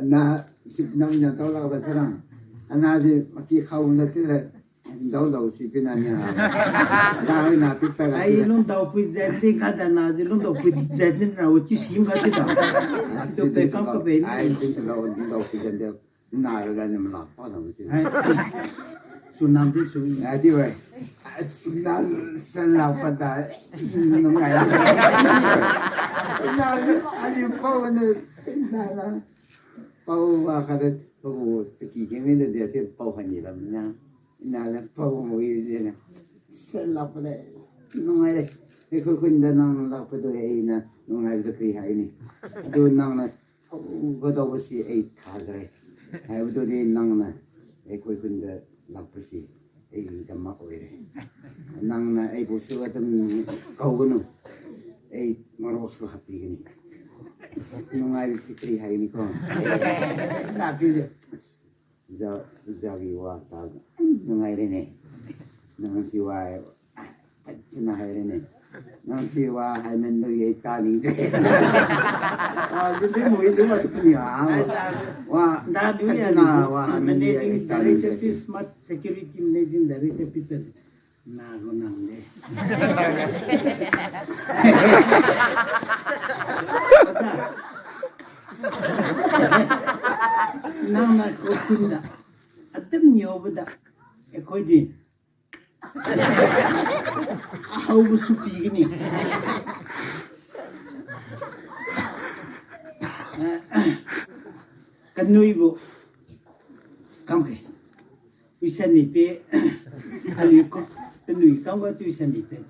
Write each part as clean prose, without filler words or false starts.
나 10년 돌아가본 사람 하나지 막기 가운데 들어 đâu xí bên này nhà na biết phải ai luôn đâu phải dệt đi cả đàn nào luôn đâu phải dệt đi nào chỉ xím cả chứ đâu tôi phải không có về ai tính đâu phải dệt được nào là nem là bao nhiêu chứ số năm thì số ai đi vậy san lao phát đại nó ngày nào anh bao nhiêu nào là bao và cái bao cái cái mấy đứa thì bao hành gì lắm nha 나는 보고 이제는 셀럽래 농아래 그 근데 나는 나쁘도 해이나 농아래도 그리 하이니 또 나는 그것도 없이 에이 다 그래 아이도 돼 나는 에이 그 근데 나쁘시 에이 담마 오이래 나는 에이 보수 같은 거고는 에이 말없어 합비기니 농아래 그리 하이니 거 나쁘지 저기 왔다 능아이래네 능시와 지나하이래네 능시와 하면 너의 딸인데 아 근데 뭐 이런 거 듣냐 와나 누구야 와 managing director smart security managing director people 나고 나네 나나 코쿤다 어떤 여보다 거기 아우 수피기니 간누이보 감게 위산니페 알리코 간누이 감가 위산니페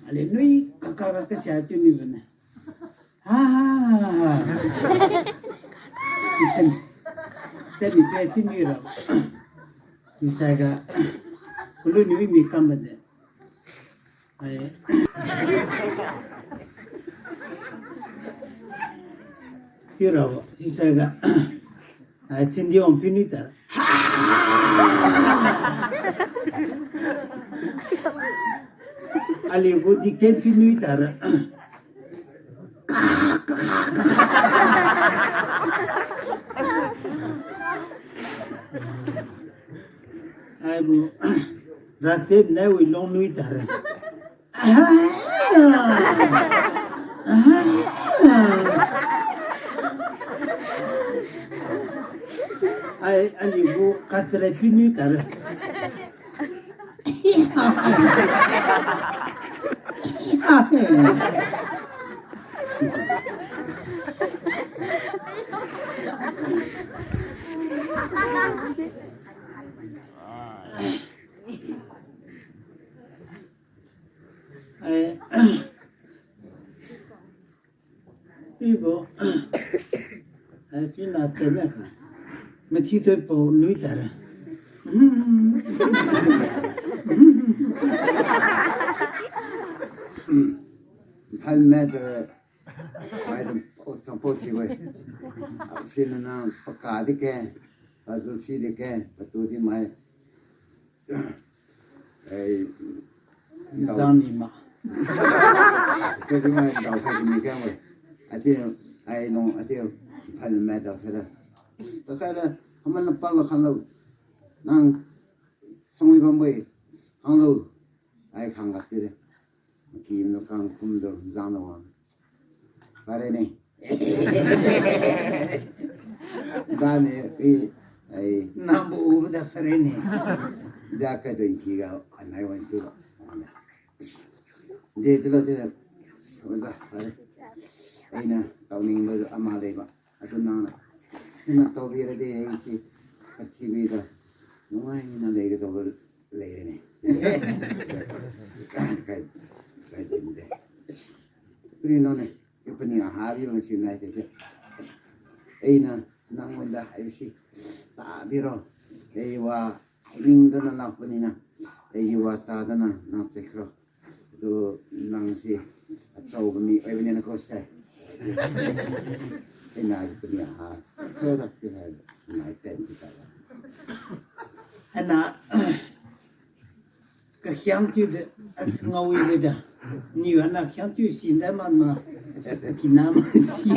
알레 누이 카카가 까시아투 니브네 아 위산 산니페 티미라 위사가 kullu ni mi kambade ay tirawo sisaga ay sindi on finita ali godi ken finita ay bu Rasib ne we long nui tare. Ai ali bu katre pinu tare. Ibo, asmi na tebe, mati to po nui tare. 팔매들 많이 좀 보시고 아시는 pakadike azusidike patudi mai ai Zanima. cái mai đầu cái gì cái mà ai nong 팔매들 그래 또 그래 한번 빨로 간다고 난 성의 범부에 강로 ai 강갑들에 김도 강 꿈도 자노와 말해네 다네 이 Nambu uda fereni. 자카도 인기가 안 나요 원투 이제 들어들 오자 그래 이나 타우닝 거 아마레바 아주나나 진짜 또비르데 에이시 같이비다 농아이나 내게 더 레네 가인데 그리 너네 이번에 하리로 지나야 돼 에이나 나문다 아이시 다비로 에이와 링도나 나쁘니나 에이와 따다나 나체크로 또 낭시 아차오미 에비네나 코세 에이나 이번에 하 프로덕트 해 나이 땐지다 Ana ka hyang tu de as ngawi beda. Ni ana hyang tu sin da man ma kinama si.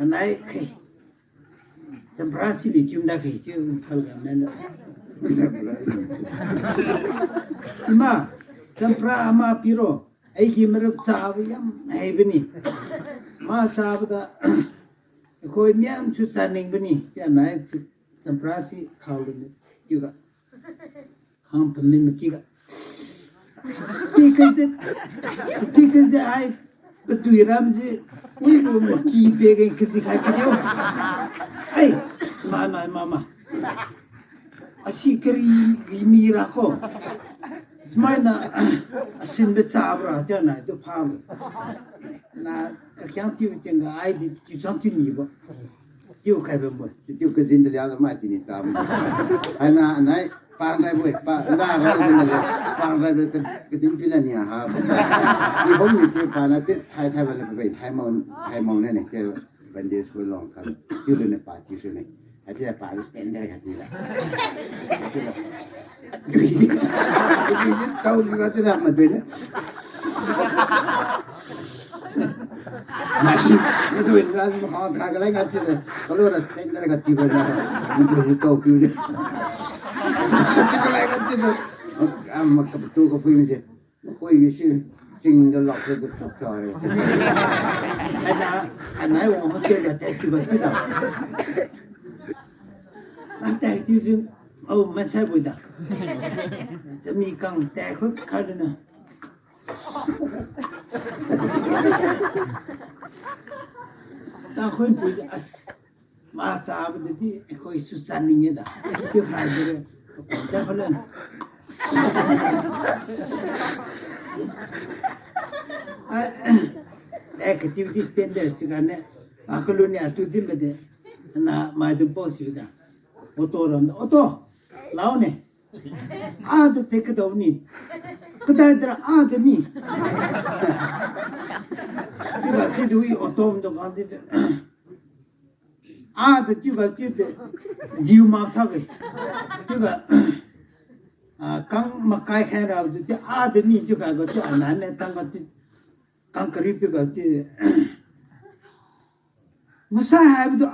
나이 점프라시리 줌다 좀 팔가면 이마 점프라 아마 비로 애기 머럽 사비ям 해비니 마 사보다 거의 냠 추산ning 비니 야 나이 점프라시 카울니 이거 한 번님 기가 because I betuiram we will keep begging kisi kakiyo hey mama asikri gimira ko smana asin betsabra jana to pham na kakyam tiu chenga ai di tu samtu ni bo tiu kai bo tiu ke zin de ya ma ti ni ta ai na nai pa nai bo pa da ga ni le pa nai bo ke tin pi la ni ha ni hom ni ti pa na ti thai ba le ba thai mong ne ne ke ban desko long kan tiu le ne pa ti su ne ai ti pa stand there ka ti la ni tau ni ga ti da ma de neนี่ดูนะมันขอทางอะไรกันที่เนี่ยเขาเรียกว่าสเต็งอะไรกันที่บ้านเรามันดูที่โตคิวเนี่ยอะไรกันที่เนี่ยมากับตัวก็คุยเนี่ยคุยกันสิจริงจะหลอกเลยก็ชอบใจอันไหนว่าเขาเจอแต่ที่บ้านที่เราแต่ที่จริงไม่ใช่บุญจ้ะจะมีกังแต่เขาขาดนะตาคนพูดมาสาบดีที่คอยสุสันนี่เนี่ยด่าที่ขายเลยแต่เขาเล่นแต่ก็ที่ที่สเตนเดอร์สิกันเนี่ยอาคลุเนี่ยตุที่ไม่ได้น่ะมาดูโพสิบิดาโอโต้รอนโอโต้ลาวเนี่ยอาเช็คตัวนี้ก็ได้แต่นี่ที่ดูอีออโต้มันต้องการที่จะที่ก็ที่จิวมาทักเลยที่ก็กังมาใกล้แค่เราที่นี่ที่ก็ที่อันนั้นเนี่ยตั้งก็ที่กังกรีบก็ที่มาใช่ให้ดู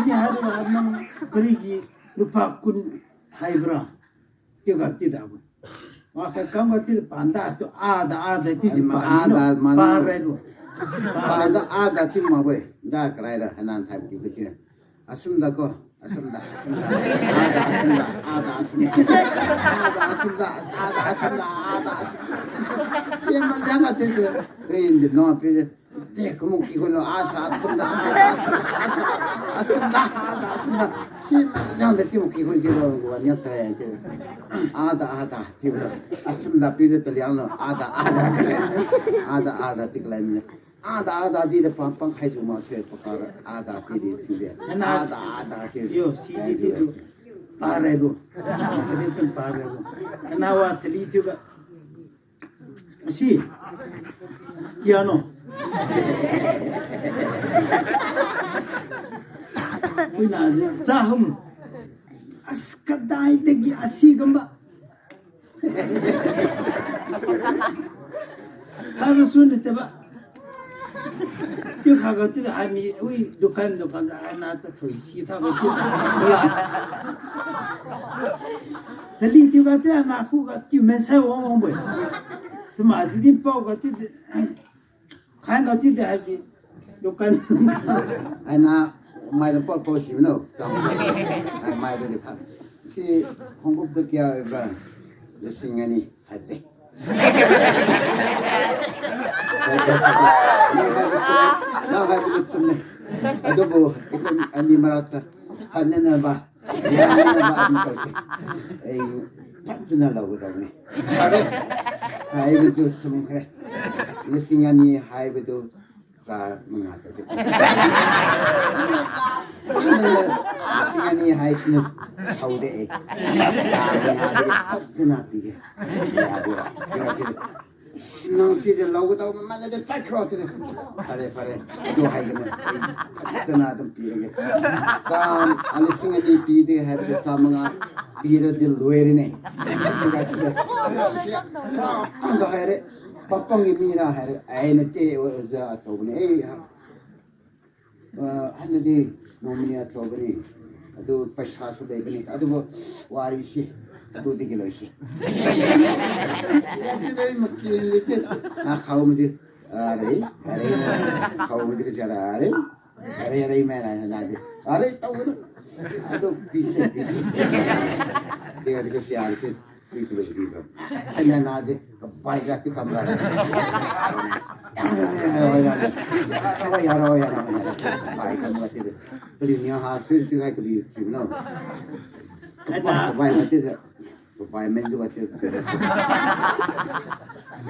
นี่ให้ดูมันกรีกีรูปคุณให้บราที่ก็ที่ดาวว่าแค่กังก็ที่ปันดาตัวที่จะปันอะไรดูPada ada tim ma boy da krai da hanan thai ki ki asum da ko asum da siempre llama te de no pe te como que con lo asa asum da siempre llama te como que con que lo guanya trae te ada ti asum da pe de italiano ada ti klai ada di de pang hai su ma se pakar ada ti di su de ada ke yo si di du parebu itu parebu nawa seli juga si piano wina zahum askadai degi asigamba harus sunit ba 그 가가지고 아니 우리 독한 하나도 더 시타고 몰라 들리 뒤가도 하나 후가 뒤면 세워 뭐 좀 아들이 뻐가지 간 가지고 하지 독한 하나 마이도 뻐 시면 좀 마이도 그 시 한국 그게 봐 신경이 살세 na habigat sumne adobo ikon ani marata hanen na ba yan na ba dito si ay pansina law daw ni ay bitu sumkre lising ani hay bitu sa mga kasi lising ani hay sinu saude ay pansina pige nang si de law daw man na de sakro te pare do hay gane tana dum pi ge sam alising ani pi de have de samanga pi de dil loere ne ando hare papang gi mira hare ai na te o za to ne 하늘이 몸이야 저거니 아주 पैसासु 되거니 아주 와리시 아주 되게 러시 यात्रे मक्की लेते आ खाओ मुझे अरे अरे खाओ मुझे के जरा अरे अरे अरे मैं ना दे अरे तो aduh bisa dia ada kesian ke situ lagi bang hanya naje kebaik lagi kamera ya baik kamu masih beli ni hasil sih kayak di YouTube no kebaik nanti kebaik menjual itu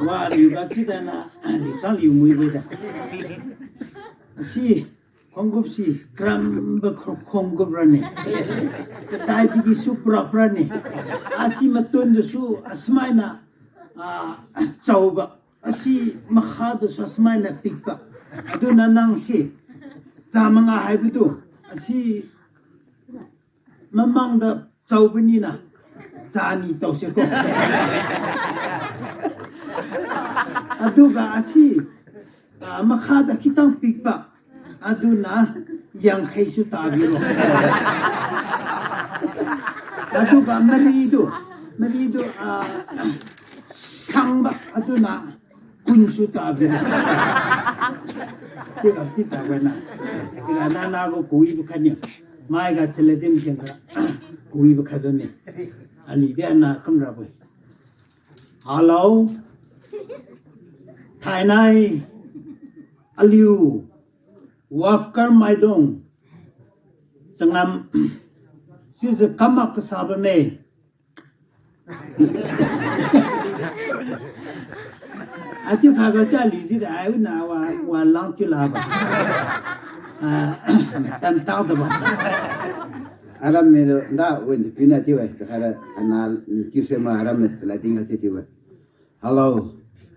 wah lihat kita na lihat liu mui beda si kongup si kram kongup rane kedai di supra rane asi matun su asmaina coba asi mahad su asmaina pikpa adu nanang si zamanga haibitu asi mamang da coba ni na zani tau se ko adu ga asi mahada kitang pikpa aduna yang heisu tabiro aduga marido sangba aduna kunsu tabiro tiga tita wena tiga nana go kui bukannya mai ga seledim kenga kui bukadome ali dia na kamra boy hello thainai aliu Wakar maidong sangam size kamak sabame aju kaga jali di ai na wa lang chu la ba tam tao da ba aram me da wen pina ti wa kara anal kise ma aram me la dinga ti wa hello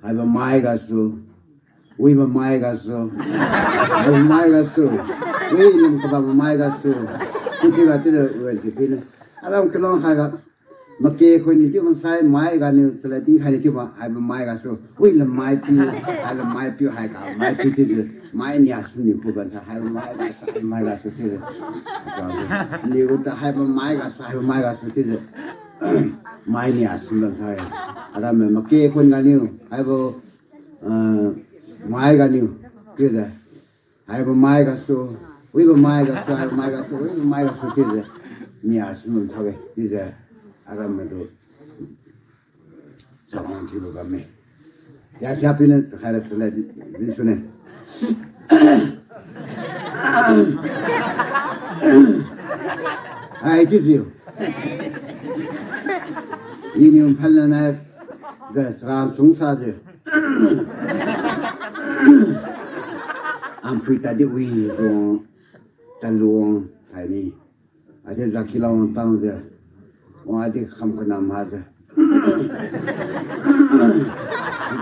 I have a mai gasu we ba mai gasu mai gasu we nim ka ba mai gasu ti ba ti wen ti pina aram kelong ha ga make ko ni ti man sai mai ga ni sala ti ha ni ti ba I have a mai gasu we la mai pi I la mai pi ha ka mai pi ti mai ni asu ni ko ba ta ha mai gasu ti ni ko ta ha ba mai gasu ti mai ni asu ba ta aram me make ko nga ni I have mai ga ni ti da I have mai gasu we ba mai gasu I mai gasu we mai gasu ti da ni asu ba ta ge ti da aram me do zaman ti ba me ya siapa ni khalat sala di sune ai ti ziu ini umpalna za sram sungsa je am pita di wi zo talung ai ni ade zakilong tang je wa ade kham kana ma je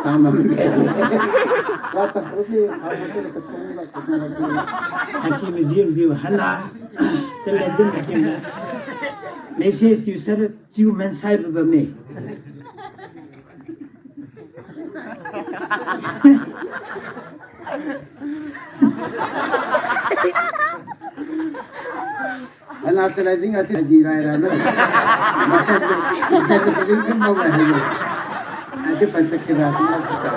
tang ma wa ta kosi asi museum jiu hana chale din ke message tu sar jiu men sai ba me ana sala dinga ti ji rai ra na mata ni kan ma ba hai ade panchak ke raat na sita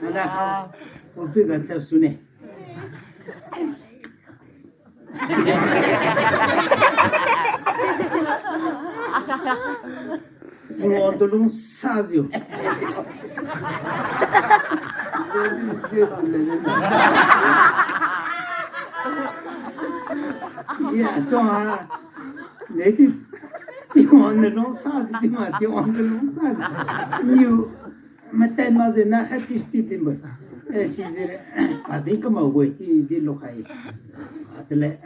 ana ko pe ga chap sune Pulau Tulung Sazio. Ya, so nanti Pulau Tulung Sazio, di mana Pulau Tulung Sazio? New, macam mana nak hati timba. Sihir, ada yang mau buat di lokal. Asalnya,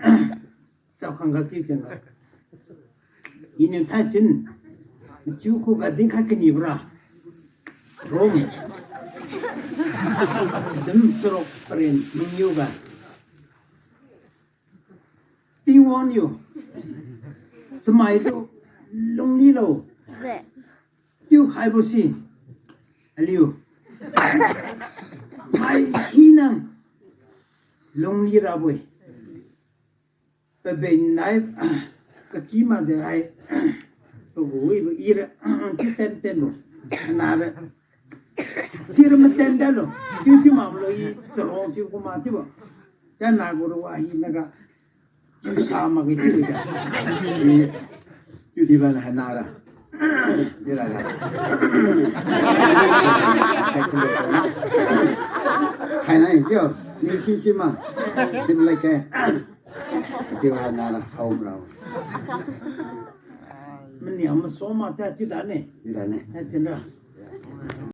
saya kangen kita. Ini tajin. Cukup gading kaki ni bra, rom, dem teruk peren menyuga, tingwan yo, semai tu long ni lo, you hai bosi, aliu, mai hinang, 롱리라고 해. 베베 나이 그 기마데 아이 그 왜 이래 띠텐텐로 나를 지르면 텐달로 유튜브로 이 저로 지고 마티고 야 나고로 와 이나가 사막이 되자 이 유디반 하나라 이라라 하나 있죠 니시시마 심라게 유디반 하나라 하우라고 mình niệm một số mà ta chưa đã này 이라네 hay chưa nữa